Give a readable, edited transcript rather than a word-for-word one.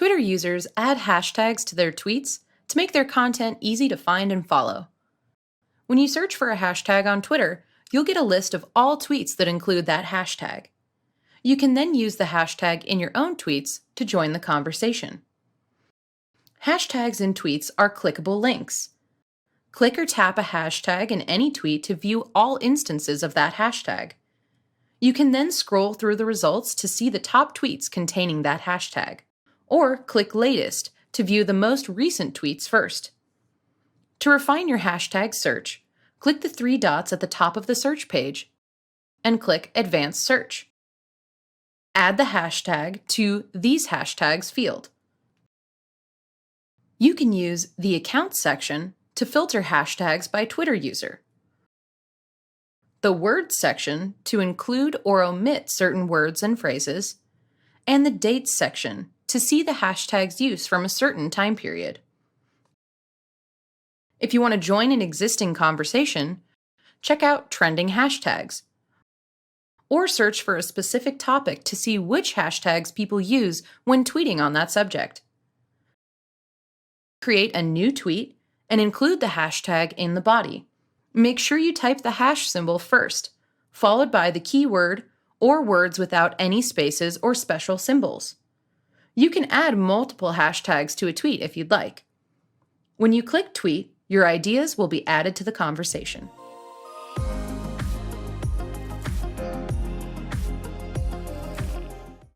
Twitter users add hashtags to their tweets to make their content easy to find and follow. When you search for a hashtag on Twitter, you'll get a list of all tweets that include that hashtag. You can then use the hashtag in your own tweets to join the conversation. Hashtags in tweets are clickable links. Click or tap a hashtag in any tweet to view all instances of that hashtag. You can then scroll through the results to see the top tweets containing that hashtag, or click Latest to view the most recent tweets first. To refine your hashtag search, click the three dots at the top of the search page and click Advanced Search. Add the hashtag to These Hashtags field. You can use the Accounts section to filter hashtags by Twitter user, the Words section to include or omit certain words and phrases, and the Dates section to see the hashtag's use from a certain time period. If you want to join an existing conversation, check out Trending Hashtags, or search for a specific topic to see which hashtags people use when tweeting on that subject. Create a new tweet and include the hashtag in the body. Make sure you type the hash symbol first, followed by the keyword or words without any spaces or special symbols. You can add multiple hashtags to a tweet if you'd like. When you click Tweet, your ideas will be added to the conversation.